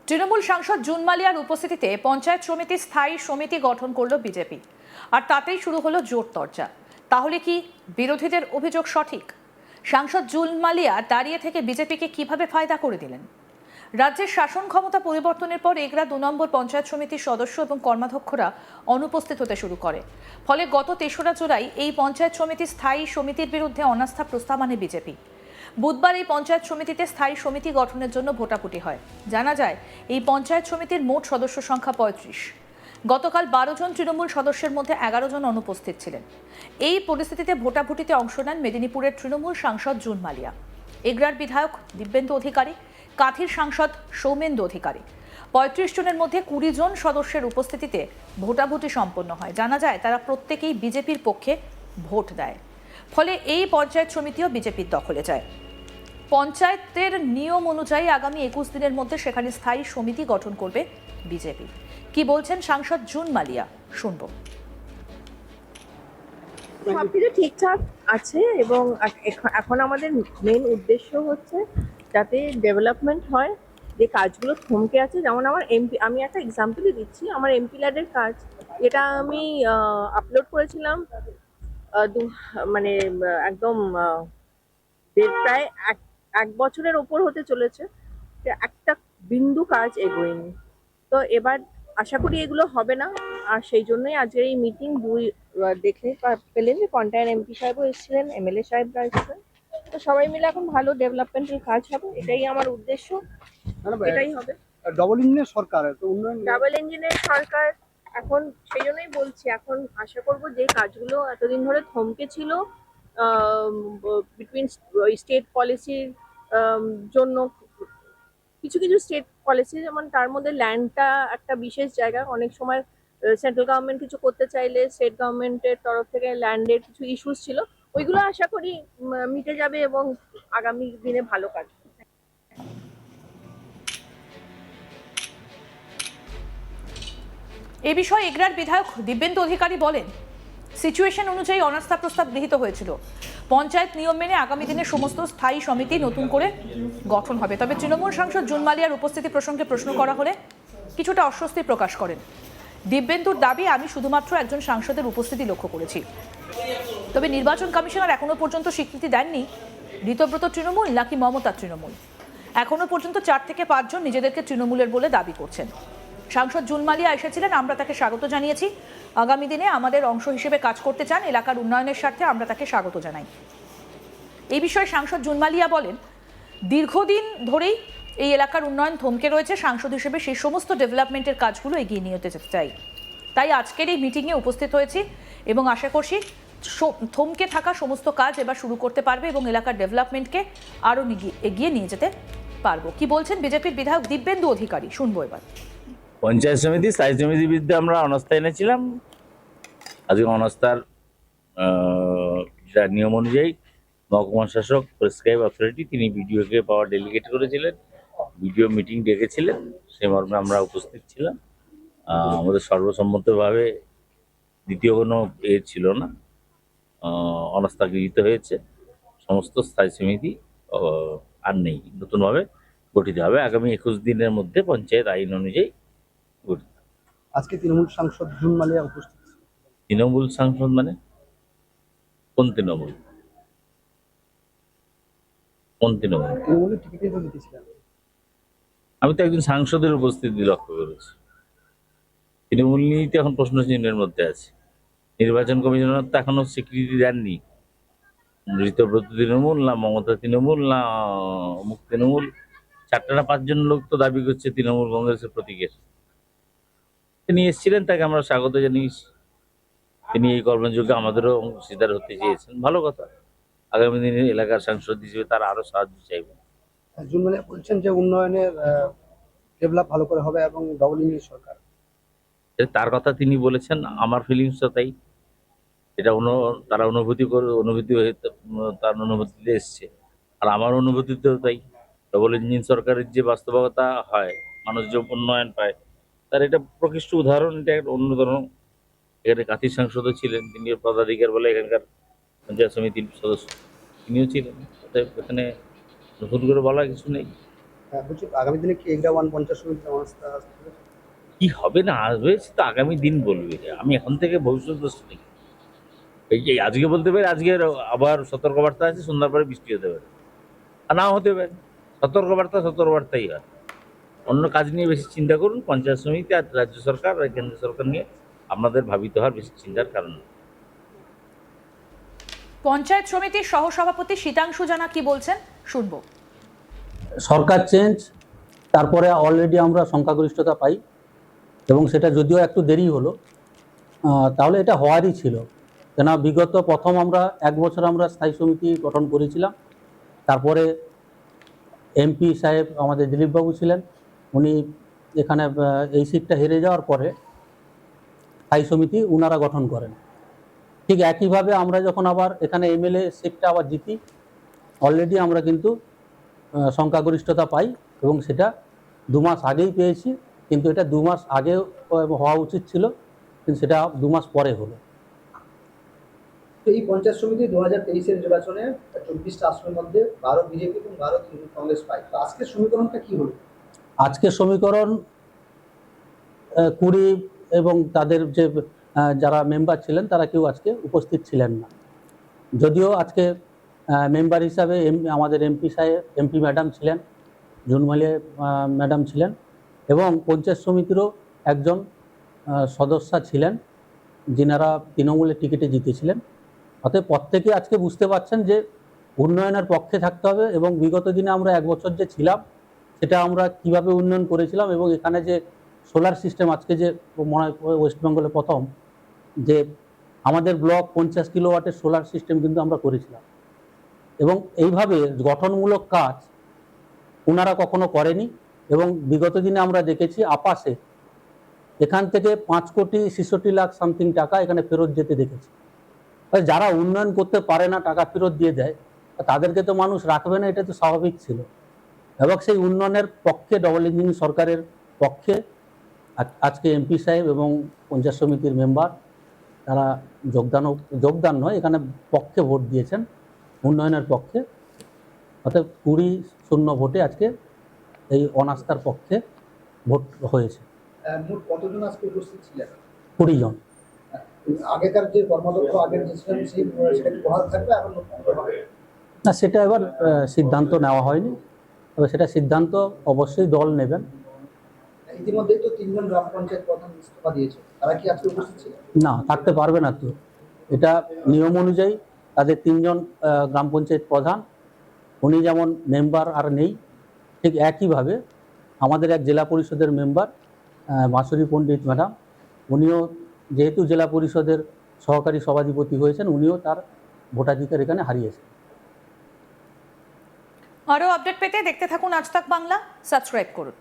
তৃণমূল সাংসদ জুন মালিয়ার উপস্থিতিতে পঞ্চায়েত সমিতি স্থায়ী সমিতি গঠন করল বিজেপি, আর তাতেই শুরু হলো জোর তরজা। তাহলে কি বিরোধীদের অভিযোগ সঠিক? সাংসদ জুন মালিয়া দাঁড়িয়ে থেকে বিজেপিকে কিভাবে ফায়দা করে দিলেন? রাজ্যের শাসন ক্ষমতা পরিবর্তনের পর এগরা ২ নম্বর পঞ্চায়েত সমিতির সদস্য এবং কর্মাধ্যক্ষরা অনুপস্থিত হতে শুরু করে। ফলে গত ৩রা জুলাই এই পঞ্চায়েত সমিতি স্থায়ী সমিতির বিরুদ্ধে অনাস্থা প্রস্তাব আনে বিজেপি। বুধবার এই পঞ্চায়েত সমিতিতে স্থায়ী সমিতি গঠনের জন্য ভোটাভুটি হয়। জানা যায় এই পঞ্চায়েত সমিতির মোট সদস্য সংখ্যা ৩৫। গতকাল ১২ জন তৃণমূল সদস্যের মধ্যে ১১ জন অনুপস্থিত ছিলেন। এই পরিস্থিতিতে ভোটাভুটিতে অংশ নেন মেদিনীপুরের তৃণমূল সাংসদ জুন মালিয়া, এগরার বিধায়ক দিব্যেন্দু অধিকারী, কাঁথির সাংসদ সৌমেন্দু অধিকারী। ৩৫ জনের মধ্যে ২০ জন সদস্যের উপস্থিতিতে ভোটাভুটি সম্পন্ন হয়। জানা যায় তারা প্রত্যেকেই বিজেপির পক্ষে ভোট দেয়। ফলে এই পঞ্চায়েত সমিতিও বিজেপির দখলে যায়। পঞ্চায়েতের নিয়ম অনুযায়ী আগামী ২১ দিনের মধ্যে সেখানে স্থায়ী সমিতি গঠন করবে বিজেপি। কি বলছেন সাংসদ জুন মালিয়া, শুনবো। সবকিছু ঠিকঠাক আছে এবং এখন আমাদের মেন উদ্দেশ্য হচ্ছে যাতে ডেভেলপমেন্ট হয়, যে কাজগুলো থমকে আছে। যেমন আমার এমপি, আমি একটা এক্সাম্পলই দিচ্ছি, আমার এমপি ল্যাডের কাজ যেটা আমি আপলোড করেছিলাম মানে একদম প্রায় এক বছরের ওপর হতে চলেছে, একটা বিন্দু কাজ এগোয়নি। তো এবার আশা করি এগুলো হবে না, আর সেই জন্যই আজকের এই মিটিং। দেখে পেলেন যে কন্টায়ার এমপি সাহেবও এসেছিলেন, এমএলএ সাহেবরা এসেছিলেন। তো সবাই মিলে এখন ভালো ডেভেলপমেন্টাল কাজ হবে, এটাই আমার উদ্দেশ্য, এটাই হবে। ডবল ইঞ্জিনের সরকার, তো উন্নয়ন ডাবল ইঞ্জিনের সরকার এখন, সেই জন্যই বলছি এখন আশা করব যে কাজগুলো এতদিন ধরে থমকে ছিল বিটুইন স্টেট পলিসির জন্য, কিছু কিছু স্টেট পলিসি, যেমন তার মধ্যে ল্যান্ডটা একটা বিশেষ জায়গা। অনেক সময় সেন্ট্রাল গভর্নমেন্ট কিছু করতে চাইলে স্টেট গভর্নমেন্টের তরফ থেকে ল্যান্ডের কিছু ইস্যুস ছিল, ওইগুলো আশা করি মিটে যাবে এবং আগামী দিনে ভালো কাজ হবে। এ বিষয়ে এগরার বিধায়ক দিব্যেন্দু অধিকারী বলেন, সিচুয়েশন অনুযায়ী অনাস্থা প্রস্তাব গৃহীত হয়েছিল। পঞ্চায়েত নিয়ম মেনে আগামী দিনে সমস্ত স্থায়ী সমিতি নতুন করে গঠন হবে। তবে তৃণমূল সাংসদ জুন মালিয়ার উপস্থিতি প্রসঙ্গে প্রশ্ন করা হলে কিছুটা অস্বস্তি প্রকাশ করেন। দিব্যেন্দুর দাবি, আমি শুধুমাত্র একজন সাংসদের উপস্থিতি লক্ষ্য করেছি। তবে নির্বাচন কমিশনার এখনো পর্যন্ত স্বীকৃতি দেননি ঋতব্রত তৃণমূল নাকি মমতা তৃণমূল। এখনো পর্যন্ত ৪ থেকে ৫ জন নিজেদেরকে তৃণমূলের বলে দাবি করছেন। সাংসদ জুন মালিয়া এসেছিলেন, আমরা তাকে স্বাগত জানিয়েছি। আগামী দিনে আমাদের অংশ হিসেবে কাজ করতে চান, এলাকার উন্নয়নের স্বার্থে আমরা তাকে স্বাগত জানাই। এই বিষয়ে সাংসদ জুন মালিয়া বলেন, দীর্ঘদিন ধরেই এই এলাকার উন্নয়ন থমকে রয়েছে। সাংসদ হিসেবে সেই সমস্ত ডেভেলপমেন্টের কাজগুলো এগিয়ে নিয়ে যেতে চাই। তাই আজকের এই মিটিংয়ে উপস্থিত হয়েছি এবং আশা করছি থমকে থাকা সমস্ত কাজ এবার শুরু করতে পারবে এবং এলাকার ডেভেলপমেন্টকে আরও এগিয়ে নিয়ে যেতে পারবো। কি বলছেন বিজেপির বিধায়ক দিব্যেন্দু অধিকারী, শুনবো এবার। পঞ্চায়েত সমিতি স্থায়ী সমিতির বিরুদ্ধে আমরা অনাস্থা এনেছিলাম। আজকে অনাস্থার নিয়ম অনুযায়ী মহকুমা শাসক প্রেসক্রাইব অথরিটি তিনি বিডিওকে পাওয়ার ডেলিগেট করেছিলেন, বিডিও মিটিং ডেকেছিলেন, সে মর্মে আমরা উপস্থিত ছিলাম। আমাদের সর্বসম্মতভাবে দ্বিতীয় কোনো ছিল না, অনাস্থা গৃহীত হয়েছে। সমস্ত স্থায়ী সমিতি আর নেই, নতুনভাবে গঠিত হবে আগামী ২১ দিনের মধ্যে পঞ্চায়েত আইন অনুযায়ী গঠিত। আজকে তৃণমূল সাংসদ জুন মালিয়া উপস্থিত। তৃণমূল সাংসদ মানে কোন তৃণমূল? কোন তৃণমূল? তৃণমূলের টিকিটে তো জিতেছিলেন। আমি তো একজন সাংসদের উপস্থিতি লক্ষ্য করেছি। তৃণমূল নিয়েই তো এখন প্রশ্ন চিহ্নের মধ্যে আছে। নির্বাচন কমিশনার তো এখনো স্বীকৃতি দেননি ঋতব্রত তৃণমূল না মমতা তৃণমূল না অমুক তৃণমূল। ৪টা না ৫ জন লোক তো দাবি করছে তৃণমূল কংগ্রেসের প্রতীকের। তিনি এসেছিলেন, তাকে আমরা স্বাগত জানিয়েছি। তিনি এই কর্মযোগ্যে আমাদেরও অংশীদার হতে চেয়েছেন, ভালো কথা। আগামী দিনে এলাকার সাংসদ হিসেবে তারা আরো সাহায্য চাইবে। জুন মালিয়া বলছেন যে উন্নয়নের ডেভেলপ ভালো করে হবে এবং ডবল ইঞ্জিনের সরকার। তার কথা তিনি বলেছেন, আমার ফিলিংসটা তাই। এটা তারা অনুভূতি হয়ে তার অনুভূতিতে এসছে, আর আমার অনুভূতিতেও তাই। ডবল ইঞ্জিন সরকারের যে বাস্তবতা হয়, মানুষ যে উন্নয়ন পায়, তার এটা প্রকৃষ্ট উদাহরণ। এটা একটা অন্যতম। এখানে কাঁথির সাংসদও ছিলেন, তিনি পদাধিকার বলে এখানকার পঞ্চায়েত সমিতির সদস্য, তিনিও ছিলেন। অতএব এখানে নতুন করে বলার কিছু নেই। বলছি আগামী দিনে কি এগরা 1 পঞ্চায়েত সমিতির অনাস্থা আসবে? কি হবে না হয়েছে তো আগামী দিন বলবে। আমি এখন থেকে ভবিষ্যৎ দোষ নেই। এই যে আজকে বলতে পারি আজকের আবার সতর্কবার্তা আছে, সন্ধ্যার পরে বৃষ্টি হতে পারে আর নাও হতে পারে। সতর্কবার্তাই হয়। অন্য কাজ নিয়ে বেশি চিন্তা করুন। পঞ্চায়েত সমিতি আর রাজ্য সরকার আর কেন্দ্র সরকার নিয়ে আপনাদের ভাবিত হওয়ার বেশি চিন্তার কারণ নেই। পঞ্চায়েত সমিতির সহসভাপতি শীতাংশু জানা কি বলছেন শুনবো। সরকার চেঞ্জ, তারপরে অলরেডি আমরা সংখ্যাগরিষ্ঠতা পাই এবং সেটা যদিও একটু দেরি হলো, তাহলে এটা হওয়ারই ছিল। কেন বিগত প্রথম আমরা 1 বছর আমরা স্থায়ী সমিতি গঠন করেছিলাম, তারপরে এমপি সাহেব আমাদের দিলীপবাবু ছিলেন, উনি এখানে এই সিটটা হেরে যাওয়ার পরে স্থায়ী সমিতি ওনারা গঠন করেন। ঠিক একইভাবে আমরা যখন আবার এখানে এমএলএ সিটটা আবার জিতি, অলরেডি আমরা কিন্তু সংখ্যাগরিষ্ঠতা পাই এবং সেটা 2 মাস আগেই পেয়েছি, কিন্তু এটা 2 মাস আগে হওয়া উচিত ছিল, কিন্তু সেটা 2 মাস পরে হলো। তো এই পঞ্চায়েত সমিতি 2023-এর নির্বাচনে 24টা আসনের মধ্যে 12 বিজেপি এবং 12 তৃণমূল কংগ্রেস পায়। তো আজকের সমীকরণটা কি হলো? আজকের সমীকরণ 20 এবং তাদের যে যারা মেম্বার ছিলেন তারা কেউ আজকে উপস্থিত ছিলেন না। যদিও আজকে মেম্বার হিসাবে আমাদের এমপি সাহেব, এমপি ম্যাডাম ছিলেন, জুনমালিয়া ম্যাডাম ছিলেন এবং পঞ্চায়েত সমিতিরও একজন সদস্যা ছিলেন যিনারা তৃণমূলের টিকিটে জিতেছিলেন। অতএব প্রত্যেকে আজকে বুঝতে পারছেন যে উন্নয়নের পক্ষে থাকতে হবে এবং বিগত দিনে আমরা 1 বছর যে ছিলাম সেটা আমরা কিভাবে উন্নয়ন করেছিলাম এবং এখানে যে সোলার সিস্টেম আজকে যে মনে হয় ওয়েস্ট বেঙ্গলে প্রথম যে আমাদের ব্লক 50 কিলোওয়াটের সোলার সিস্টেম কিন্তু আমরা করেছিলাম এবং এইভাবে গঠনমূলক কাজ ওনারা কখনো করেনি এবং বিগত দিনে আমরা দেখেছি আপাসে এখান থেকে 5,66,00,000 সামথিং টাকা এখানে ফেরত যেতে দেখেছি। যারা উন্নয়ন করতে পারে না, টাকা ফেরত দিয়ে দেয়, তাদেরকে তো মানুষ রাখবে না, এটা তো স্বাভাবিক ছিল। এবং সেই উন্নয়নের পক্ষে ডবল ইঞ্জিন সরকারের পক্ষে আজকে এমপি সাহেব এবং পঞ্চায়েত সমিতির মেম্বার তারা যোগদান নয়, এখানে পক্ষে ভোট দিয়েছেন, উন্নয়নের পক্ষে। অর্থাৎ 20-0 ভোটে আজকে এই অনাস্থার পক্ষে ভোট হয়েছে। মোট কতজন আজকে উপস্থিত ছিলেন? 20 জন। আগেকার যে কর্মদক্ষ আগের যে ছিলেন সেটা কি বহাল থাকবে এখন নতুন করে হবে? না, সেটা এবার সিদ্ধান্ত নেওয়া হয়নি, তবে সেটা সিদ্ধান্ত অবশ্যই দল নেবেন। ইতিমধ্যেই তো 3 জন গ্রাম পঞ্চায়েত প্রধান ইস্তফা দিয়েছে, তারা কি আজকে উপস্থিত ছিলেন? না, থাকতে পারবে না তো। এটা নিয়ম অনুযায়ী তাদের 3 জন গ্রাম পঞ্চায়েত প্রধান, উনি যেমন মেম্বার আর নেই, ঠিক একইভাবে আমাদের এক জেলা পরিষদের মেম্বার মাসুরি পণ্ডিত ম্যাডাম, উনিও যেহেতু জেলা পরিষদের সহকারী সভাধিপতি হয়েছেন, উনিও তার ভোটাধিকার এখানে হারিয়েছেন। আরও আপডেট পেতে দেখতে থাকুন আজ তাক বাংলা, সাবস্ক্রাইব করুন।